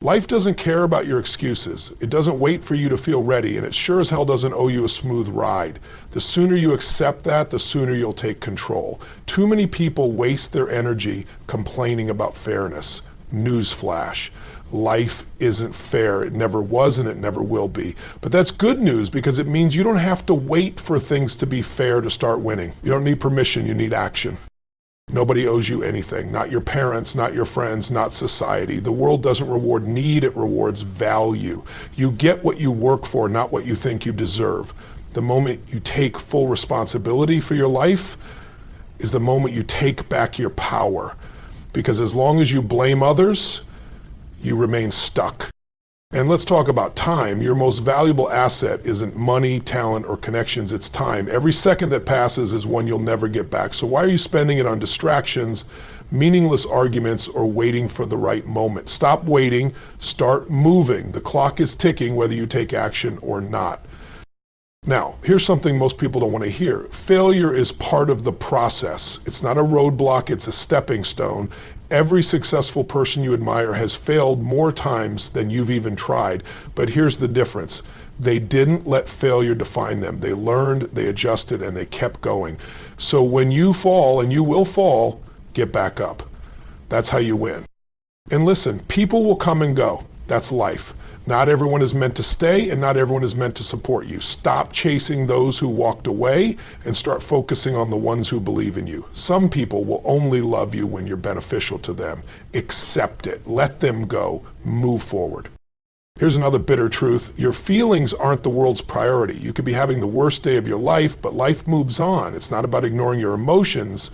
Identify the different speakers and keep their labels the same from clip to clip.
Speaker 1: Life doesn't care about your excuses. It doesn't wait for you to feel ready, and it sure as hell doesn't owe you a smooth ride. The sooner you accept that, the sooner you'll take control. Too many people waste their energy complaining about fairness. Newsflash. Life isn't fair. It never was and it never will be. But that's good news because it means you don't have to wait for things to be fair to start winning. You don't need permission, you need action. Nobody owes you anything, not your parents, not your friends, not society. The world doesn't reward need, it rewards value. You get what you work for, not what you think you deserve. The moment you take full responsibility for your life is the moment you take back your power. Because as long as you blame others, you remain stuck. And let's talk about time. Your most valuable asset isn't money, talent, or connections, it's time. Every second that passes is one you'll never get back. So why are you spending it on distractions, meaningless arguments, or waiting for the right moment? Stop waiting, start moving. The clock is ticking whether you take action or not. Now, here's something most people don't want to hear. Failure is part of the process. It's not a roadblock, it's a stepping stone. Every successful person you admire has failed more times than you've even tried. But here's the difference. They didn't let failure define them. They learned, they adjusted, and they kept going. So when you fall, and you will fall, get back up. That's how you win. And listen, people will come and go. That's life. Not everyone is meant to stay, and not everyone is meant to support you. Stop chasing those who walked away and start focusing on the ones who believe in you. Some people will only love you when you're beneficial to them. Accept it. Let them go. Move forward. Here's another bitter truth. Your feelings aren't the world's priority. You could be having the worst day of your life, but life moves on. It's not about ignoring your emotions.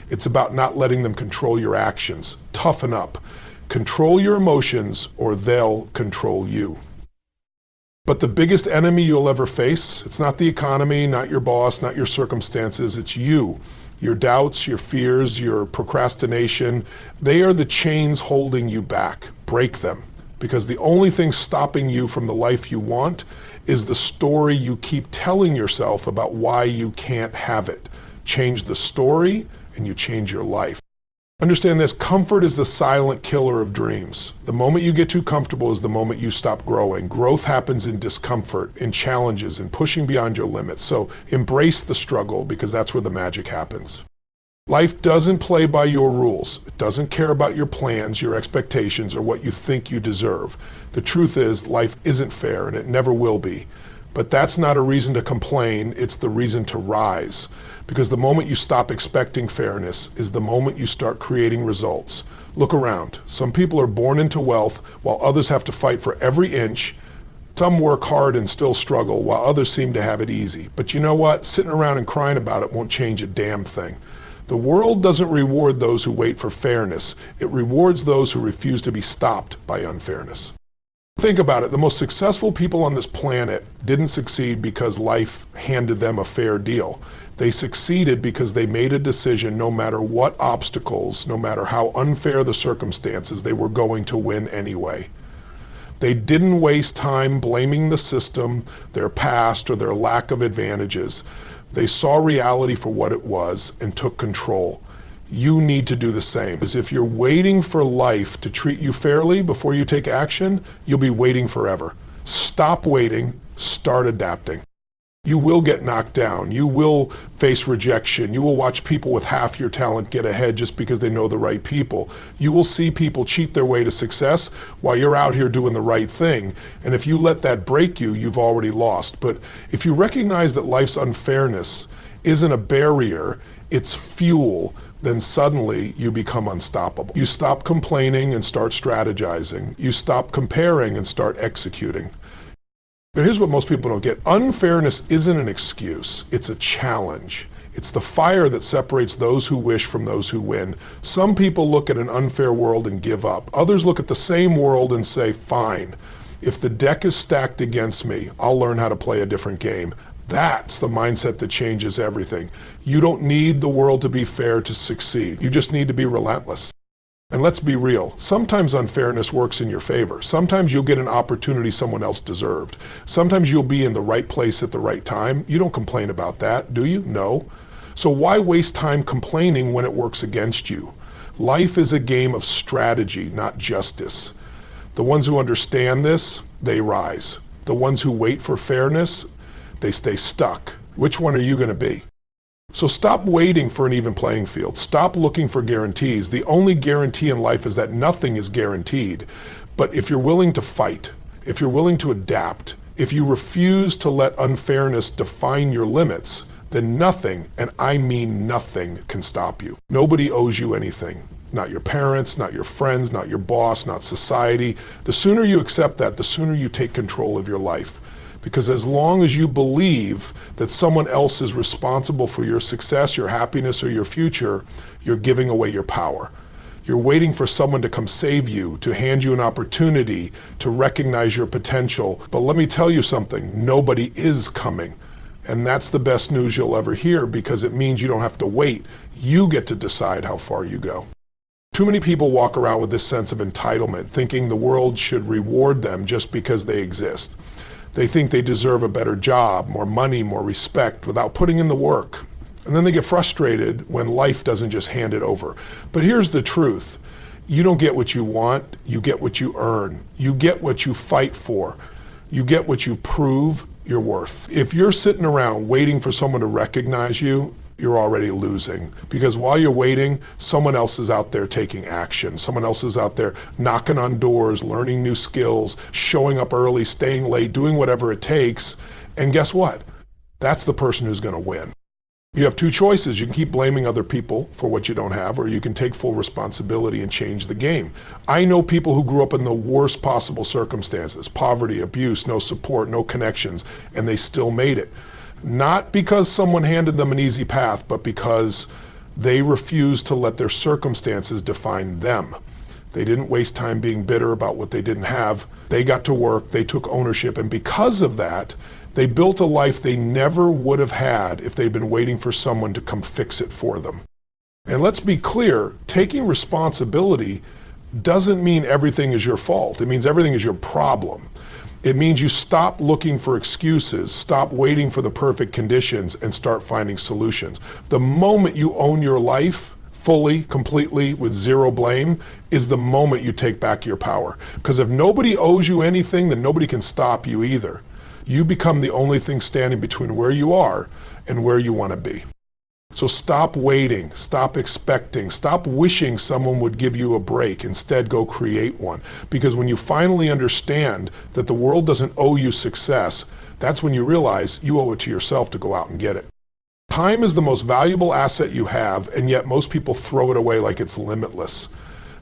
Speaker 1: It's about not letting them control your actions. Toughen up. Control your emotions or they'll control you. But the biggest enemy you'll ever face, it's not the economy, not your boss, not your circumstances, it's you. Your doubts, your fears, your procrastination, they are the chains holding you back. Break them. Because the only thing stopping you from the life you want is the story you keep telling yourself about why you can't have it. Change the story and you change your life. Understand this, comfort is the silent killer of dreams. The moment you get too comfortable is the moment you stop growing. Growth happens in discomfort, in challenges, in pushing beyond your limits. So embrace the struggle because that's where the magic happens. Life doesn't play by your rules. It doesn't care about your plans, your expectations, or what you think you deserve. The truth is, life isn't fair and it never will be. But that's not a reason to complain, it's the reason to rise. Because the moment you stop expecting fairness is the moment you start creating results. Look around. Some people are born into wealth while others have to fight for every inch. Some work hard and still struggle while others seem to have it easy. But you know what? Sitting around and crying about it won't change a damn thing. The world doesn't reward those who wait for fairness. It rewards those who refuse to be stopped by unfairness. Think about it. The most successful people on this planet didn't succeed because life handed them a fair deal. They succeeded because they made a decision no matter what obstacles, no matter how unfair the circumstances, they were going to win anyway. They didn't waste time blaming the system, their past, or their lack of advantages. They saw reality for what it was and took control. You need to do the same. Because if you're waiting for life to treat you fairly before you take action, you'll be waiting forever. Stop waiting, start adapting. You will get knocked down. You will face rejection. You will watch people with half your talent get ahead just because they know the right people. You will see people cheat their way to success while you're out here doing the right thing. And if you let that break you, you've already lost. But if you recognize that life's unfairness isn't a barrier, it's fuel, then suddenly you become unstoppable. You stop complaining and start strategizing. You stop comparing and start executing. But here's what most people don't get. Unfairness isn't an excuse, it's a challenge. It's the fire that separates those who wish from those who win. Some people look at an unfair world and give up. Others look at the same world and say, fine, if the deck is stacked against me, I'll learn how to play a different game. That's the mindset that changes everything. You don't need the world to be fair to succeed. You just need to be relentless. And let's be real, sometimes unfairness works in your favor. Sometimes you'll get an opportunity someone else deserved. Sometimes you'll be in the right place at the right time. You don't complain about that, do you? No. So why waste time complaining when it works against you? Life is a game of strategy, not justice. The ones who understand this, they rise. The ones who wait for fairness, they stay stuck. Which one are you going to be? So stop waiting for an even playing field. Stop looking for guarantees. The only guarantee in life is that nothing is guaranteed. But if you're willing to fight, if you're willing to adapt, if you refuse to let unfairness define your limits, then nothing, and I mean nothing, can stop you. Nobody owes you anything. Not your parents, not your friends, not your boss, not society. The sooner you accept that, the sooner you take control of your life. Because as long as you believe that someone else is responsible for your success, your happiness, or your future, you're giving away your power. You're waiting for someone to come save you, to hand you an opportunity, to recognize your potential. But let me tell you something, nobody is coming. And that's the best news you'll ever hear, because it means you don't have to wait. You get to decide how far you go. Too many people walk around with this sense of entitlement, thinking the world should reward them just because they exist. They think they deserve a better job, more money, more respect, without putting in the work. And then they get frustrated when life doesn't just hand it over. But here's the truth. You don't get what you want, you get what you earn. You get what you fight for. You get what you prove your worth. If you're sitting around waiting for someone to recognize you, you're already losing. Because while you're waiting, someone else is out there taking action. Someone else is out there knocking on doors, learning new skills, showing up early, staying late, doing whatever it takes. And guess what? That's the person who's going to win. You have two choices. You can keep blaming other people for what you don't have, or you can take full responsibility and change the game. I know people who grew up in the worst possible circumstances, poverty, abuse, no support, no connections, and they still made it. Not because someone handed them an easy path, but because they refused to let their circumstances define them. They didn't waste time being bitter about what they didn't have. They got to work, they took ownership, and because of that, they built a life they never would have had if they'd been waiting for someone to come fix it for them. And let's be clear, taking responsibility doesn't mean everything is your fault. It means everything is your problem. It means you stop looking for excuses, stop waiting for the perfect conditions, and start finding solutions. The moment you own your life fully, completely, with zero blame, is the moment you take back your power. Because if nobody owes you anything, then nobody can stop you either. You become the only thing standing between where you are and where you want to be. So stop waiting, stop expecting, stop wishing someone would give you a break. Instead, go create one. Because when you finally understand that the world doesn't owe you success, that's when you realize you owe it to yourself to go out and get it. Time is the most valuable asset you have, and yet most people throw it away like it's limitless.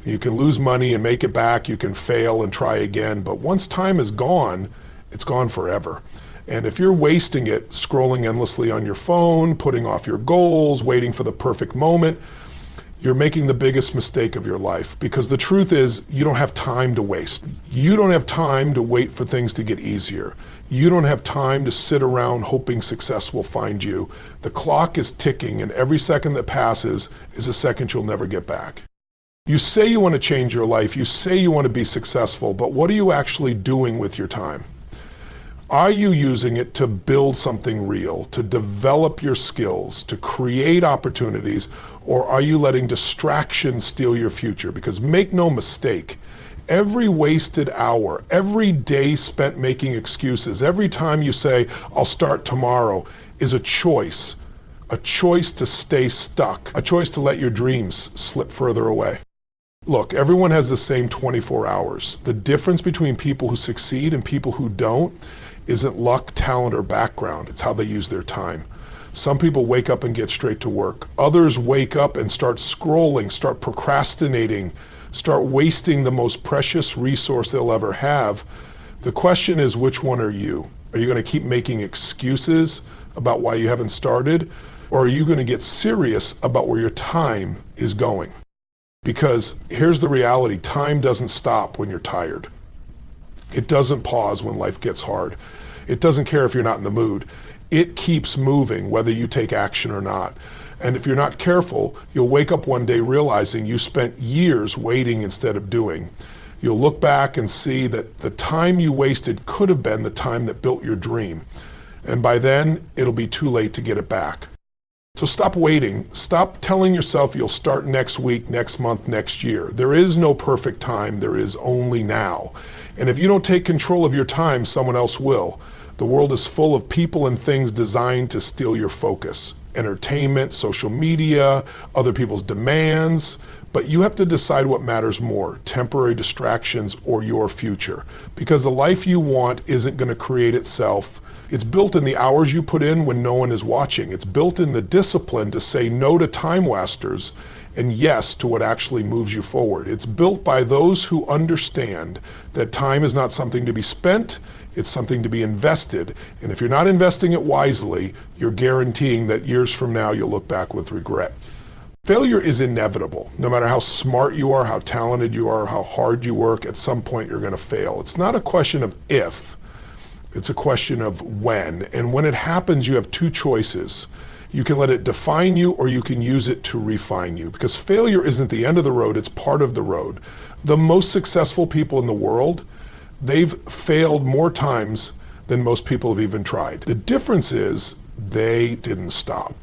Speaker 1: You can lose money and make it back, you can fail and try again, but once time is gone, it's gone forever. And if you're wasting it, scrolling endlessly on your phone, putting off your goals, waiting for the perfect moment, you're making the biggest mistake of your life. Because the truth is, you don't have time to waste. You don't have time to wait for things to get easier. You don't have time to sit around hoping success will find you. The clock is ticking, and every second that passes is a second you'll never get back. You say you want to change your life, you say you want to be successful, but what are you actually doing with your time? Are you using it to build something real, to develop your skills, to create opportunities, or are you letting distractions steal your future? Because make no mistake, every wasted hour, every day spent making excuses, every time you say, I'll start tomorrow, is a choice to stay stuck, a choice to let your dreams slip further away. Look, everyone has the same 24 hours. The difference between people who succeed and people who don't isn't luck, talent, or background. It's how they use their time. Some people wake up and get straight to work. Others wake up and start scrolling, start procrastinating, start wasting the most precious resource they'll ever have. The question is, which one are you? Are you going to keep making excuses about why you haven't started? Or are you going to get serious about where your time is going? Because here's the reality, time doesn't stop when you're tired. It doesn't pause when life gets hard. It doesn't care if you're not in the mood. It keeps moving whether you take action or not. And if you're not careful, you'll wake up one day realizing you spent years waiting instead of doing. You'll look back and see that the time you wasted could have been the time that built your dream. And by then, it'll be too late to get it back. So stop waiting. Stop telling yourself you'll start next week, next month, next year. There is no perfect time. There is only now. And if you don't take control of your time, someone else will. The world is full of people and things designed to steal your focus. Entertainment, social media, other people's demands. But you have to decide what matters more, temporary distractions or your future. Because the life you want isn't going to create itself. It's built in the hours you put in when no one is watching. It's built in the discipline to say no to time wasters and yes to what actually moves you forward. It's built by those who understand that time is not something to be spent, it's something to be invested. And if you're not investing it wisely, you're guaranteeing that years from now you'll look back with regret. Failure is inevitable. No matter how smart you are, how talented you are, how hard you work, at some point you're going to fail. It's not a question of if. It's a question of when. And when it happens, you have two choices. You can let it define you or you can use it to refine you. Because failure isn't the end of the road, it's part of the road. The most successful people in the world, they've failed more times than most people have even tried. The difference is they didn't stop.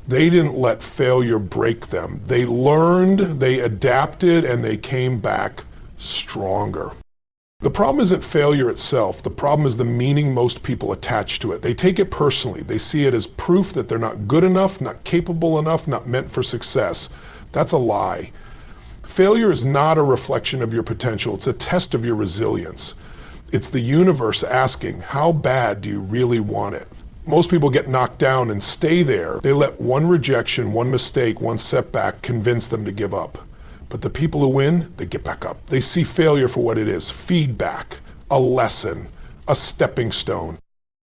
Speaker 1: They didn't let failure break them. They learned, they adapted, and they came back stronger. The problem isn't failure itself. The problem is the meaning most people attach to it. They take it personally. They see it as proof that they're not good enough, not capable enough, not meant for success. That's a lie. Failure is not a reflection of your potential. It's a test of your resilience. It's the universe asking, how bad do you really want it? Most people get knocked down and stay there. They let one rejection, one mistake, one setback convince them to give up. But the people who win, they get back up. They see failure for what it is, feedback, a lesson, a stepping stone.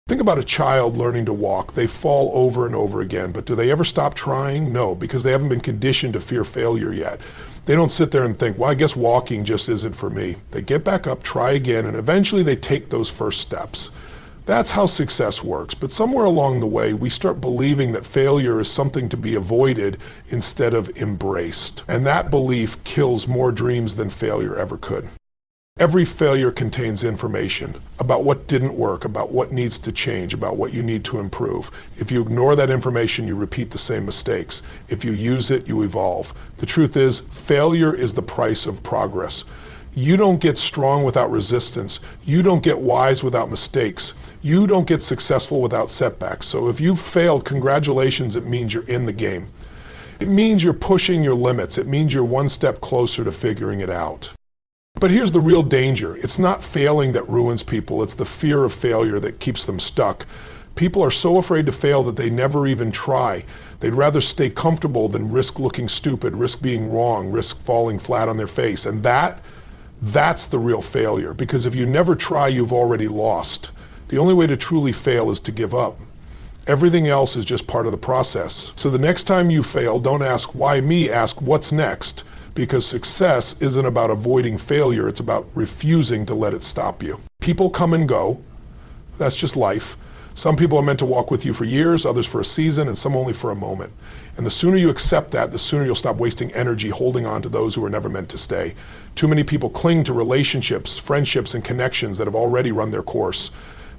Speaker 1: Think about a child learning to walk. They fall over and over again, but do they ever stop trying? No, because they haven't been conditioned to fear failure yet. They don't sit there and think, well, I guess walking just isn't for me. They get back up, try again, and eventually they take those first steps. That's how success works. But somewhere along the way, we start believing that failure is something to be avoided instead of embraced. And that belief kills more dreams than failure ever could. Every failure contains information about what didn't work, about what needs to change, about what you need to improve. If you ignore that information, you repeat the same mistakes. If you use it, you evolve. The truth is, failure is the price of progress. You don't get strong without resistance. You don't get wise without mistakes. You don't get successful without setbacks. So if you've failed, congratulations, it means you're in the game. It means you're pushing your limits. It means you're one step closer to figuring it out. But here's the real danger. It's not failing that ruins people. It's the fear of failure that keeps them stuck. People are so afraid to fail that they never even try. They'd rather stay comfortable than risk looking stupid, risk being wrong, risk falling flat on their face. And that's the real failure. Because if you never try, you've already lost. The only way to truly fail is to give up. Everything else is just part of the process. So the next time you fail, don't ask, why me? Ask, what's next? Because success isn't about avoiding failure. It's about refusing to let it stop you. People come and go. That's just life. Some people are meant to walk with you for years, others for a season, and some only for a moment. And the sooner you accept that, the sooner you'll stop wasting energy holding on to those who are never meant to stay. Too many people cling to relationships, friendships, and connections that have already run their course.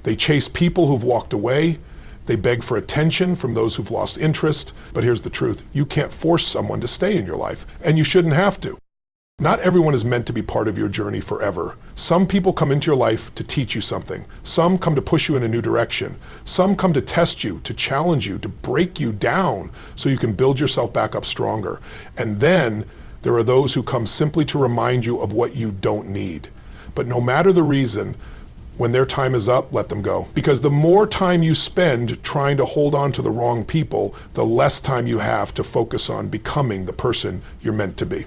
Speaker 1: They chase people who've walked away. They beg for attention from those who've lost interest. But here's the truth. You can't force someone to stay in your life, and you shouldn't have to. Not everyone is meant to be part of your journey forever. Some people come into your life to teach you something. Some come to push you in a new direction. Some come to test you, to challenge you, to break you down so you can build yourself back up stronger. And then there are those who come simply to remind you of what you don't need. But no matter the reason, when their time is up, let them go. Because the more time you spend trying to hold on to the wrong people, the less time you have to focus on becoming the person you're meant to be.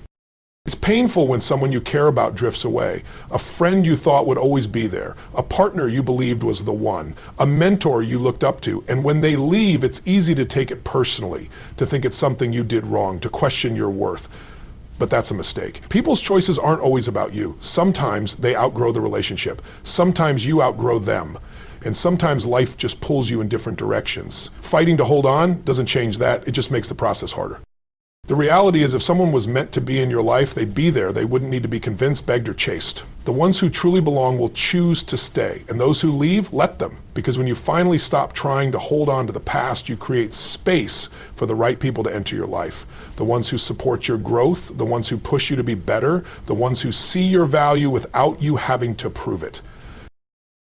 Speaker 1: It's painful when someone you care about drifts away, a friend you thought would always be there, a partner you believed was the one, a mentor you looked up to, and when they leave, it's easy to take it personally, to think it's something you did wrong, to question your worth. But that's a mistake. People's choices aren't always about you. Sometimes they outgrow the relationship. Sometimes you outgrow them. And sometimes life just pulls you in different directions. Fighting to hold on doesn't change that. It just makes the process harder. The reality is if someone was meant to be in your life, they'd be there. They wouldn't need to be convinced, begged, or chased. The ones who truly belong will choose to stay. And those who leave, let them. Because when you finally stop trying to hold on to the past, you create space for the right people to enter your life. The ones who support your growth, the ones who push you to be better, the ones who see your value without you having to prove it.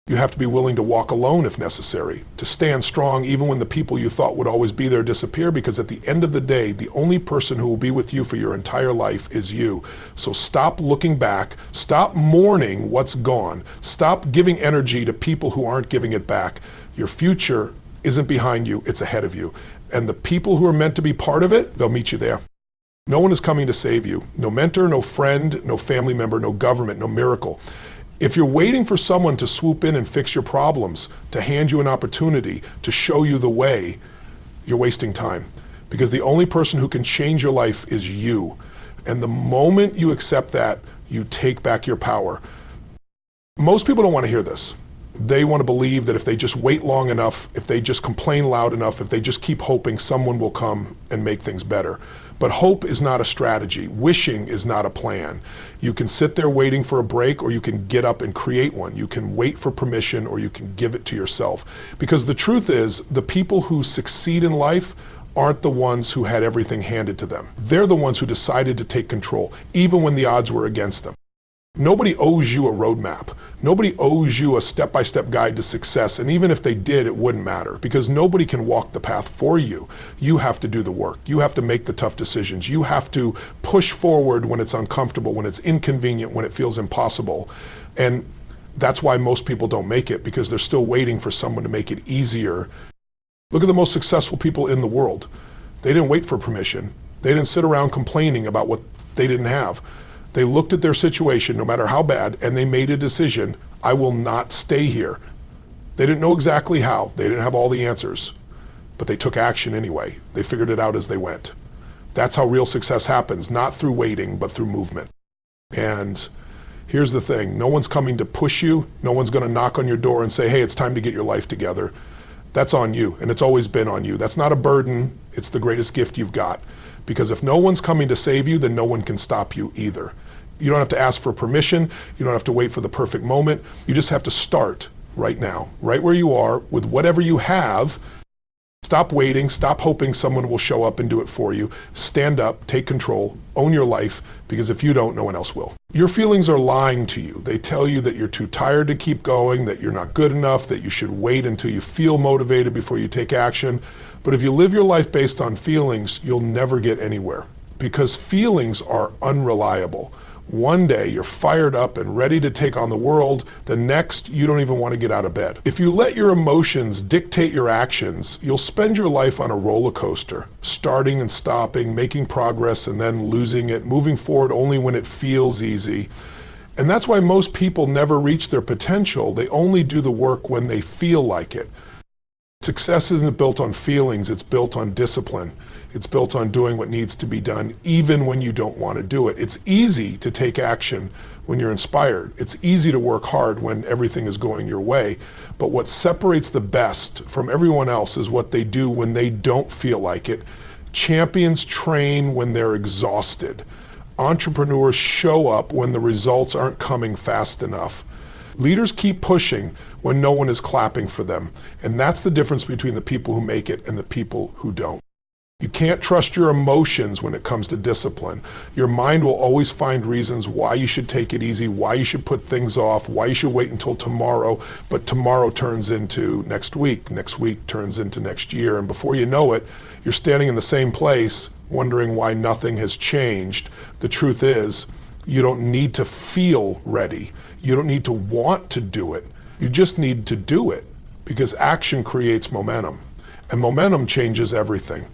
Speaker 1: You have to be willing to walk alone if necessary, to stand strong even when the people you thought would always be there disappear, because at the end of the day, the only person who will be with you for your entire life is you. So stop looking back, stop mourning what's gone, stop giving energy to people who aren't giving it back. Your future isn't behind you, it's ahead of you. And the people who are meant to be part of it, they'll meet you there. No one is coming to save you. No mentor, no friend, no family member, no government, no miracle. If you're waiting for someone to swoop in and fix your problems, to hand you an opportunity, to show you the way, you're wasting time. Because the only person who can change your life is you. And the moment you accept that, you take back your power. Most people don't want to hear this. They want to believe that if they just wait long enough, if they just complain loud enough, if they just keep hoping, someone will come and make things better. But hope is not a strategy. Wishing is not a plan. You can sit there waiting for a break, or you can get up and create one. You can wait for permission, or you can give it to yourself. Because the truth is, the people who succeed in life aren't the ones who had everything handed to them. They're the ones who decided to take control, even when the odds were against them. Nobody owes you a roadmap. Nobody owes you a step-by-step guide to success. And even if they did, it wouldn't matter, because nobody can walk the path for you. You have to do the work. You have to make the tough decisions. You have to push forward when it's uncomfortable, when it's inconvenient, when it feels impossible. And that's why most people don't make it, because they're still waiting for someone to make it easier. Look at the most successful people in the world. They didn't wait for permission. They didn't sit around complaining about what they didn't have. They looked at their situation, no matter how bad, and they made a decision: I will not stay here. They didn't know exactly how. They didn't have all the answers, but they took action anyway. They figured it out as they went. That's how real success happens, not through waiting, but through movement. And here's the thing: no one's coming to push you. No one's going to knock on your door and say, hey, it's time to get your life together. That's on you, and it's always been on you. That's not a burden. It's the greatest gift you've got. Because if no one's coming to save you, then no one can stop you either. You don't have to ask for permission. You don't have to wait for the perfect moment. You just have to start right now, right where you are, with whatever you have. Stop waiting. Stop hoping someone will show up and do it for you. Stand up, take control, own your life, because if you don't, no one else will. Your feelings are lying to you. They tell you that you're too tired to keep going, that you're not good enough, that you should wait until you feel motivated before you take action. But if you live your life based on feelings, you'll never get anywhere, because feelings are unreliable. One day you're fired up and ready to take on the world. The next, you don't even want to get out of bed. If you let your emotions dictate your actions, you'll spend your life on a roller coaster, starting and stopping, making progress and then losing it, moving forward only when it feels easy. And that's why most people never reach their potential. They only do the work when they feel like it. Success isn't built on feelings, it's built on discipline. It's built on doing what needs to be done, even when you don't want to do it. It's easy to take action when you're inspired. It's easy to work hard when everything is going your way. But what separates the best from everyone else is what they do when they don't feel like it. Champions train when they're exhausted. Entrepreneurs show up when the results aren't coming fast enough. Leaders keep pushing when no one is clapping for them. And that's the difference between the people who make it and the people who don't. You can't trust your emotions when it comes to discipline. Your mind will always find reasons why you should take it easy, why you should put things off, why you should wait until tomorrow, but tomorrow turns into next week turns into next year, and before you know it, you're standing in the same place wondering why nothing has changed. The truth is, you don't need to feel ready. You don't need to want to do it. You just need to do it, because action creates momentum, and momentum changes everything.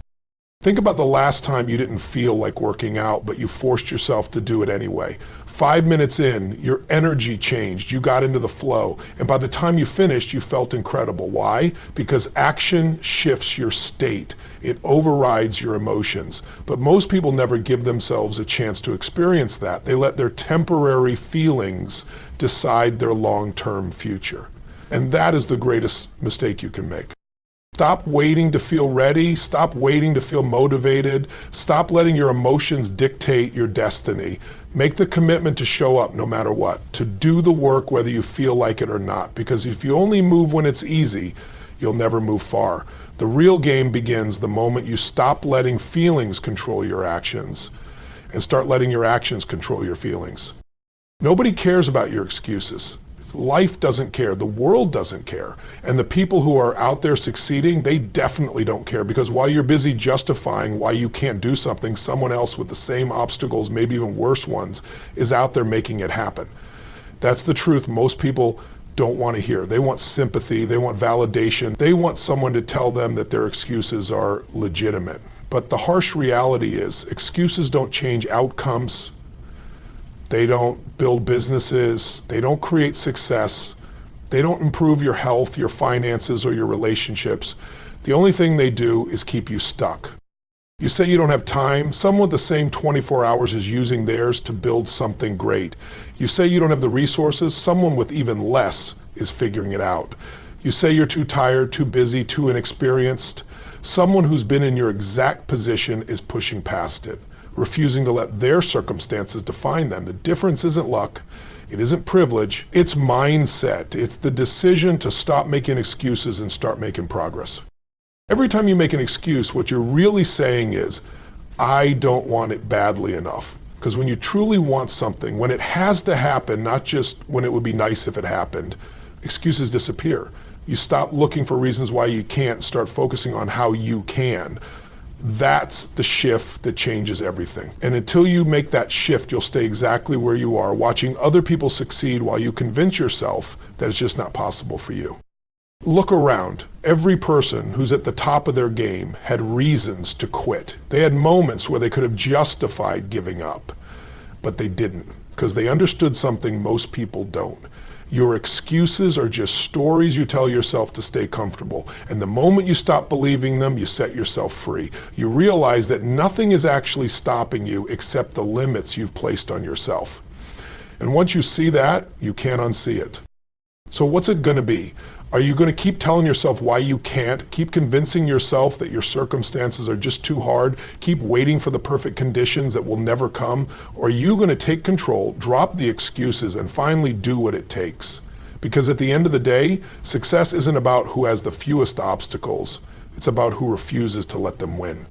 Speaker 1: Think about the last time you didn't feel like working out, but you forced yourself to do it anyway. 5 minutes in, your energy changed. You got into the flow. And by the time you finished, you felt incredible. Why? Because action shifts your state. It overrides your emotions. But most people never give themselves a chance to experience that. They let their temporary feelings decide their long-term future. And that is the greatest mistake you can make. Stop waiting to feel ready. Stop waiting to feel motivated. Stop letting your emotions dictate your destiny. Make the commitment to show up no matter what, to do the work whether you feel like it or not. Because if you only move when it's easy, you'll never move far. The real game begins the moment you stop letting feelings control your actions and start letting your actions control your feelings. Nobody cares about your excuses. Life doesn't care. The world doesn't care. And the people who are out there succeeding, they definitely don't care, because while you're busy justifying why you can't do something, someone else with the same obstacles, maybe even worse ones, is out there making it happen. That's the truth most people don't want to hear. They want sympathy. They want validation. They want someone to tell them that their excuses are legitimate. But the harsh reality is excuses don't change outcomes. They don't build businesses. They don't create success. They don't improve your health, your finances, or your relationships. The only thing they do is keep you stuck. You say you don't have time. Someone with the same 24 hours is using theirs to build something great. You say you don't have the resources. Someone with even less is figuring it out. You say you're too tired, too busy, too inexperienced. Someone who's been in your exact position is pushing past it, refusing to let their circumstances define them. The difference isn't luck. It isn't privilege. It's mindset. It's the decision to stop making excuses and start making progress. Every time you make an excuse, what you're really saying is, I don't want it badly enough. Because when you truly want something, when it has to happen, not just when it would be nice if it happened, excuses disappear. You stop looking for reasons why you can't, start focusing on how you can. That's the shift that changes everything. And until you make that shift, you'll stay exactly where you are, watching other people succeed while you convince yourself that it's just not possible for you. Look around. Every person who's at the top of their game had reasons to quit. They had moments where they could have justified giving up, but they didn't, because they understood something most people don't. Your excuses are just stories you tell yourself to stay comfortable. And the moment you stop believing them, you set yourself free. You realize that nothing is actually stopping you except the limits you've placed on yourself. And once you see that, you can't unsee it. So what's it going to be? Are you going to keep telling yourself why you can't? Keep convincing yourself that your circumstances are just too hard? Keep waiting for the perfect conditions that will never come? Or are you going to take control, drop the excuses, and finally do what it takes? Because at the end of the day, success isn't about who has the fewest obstacles. It's about who refuses to let them win.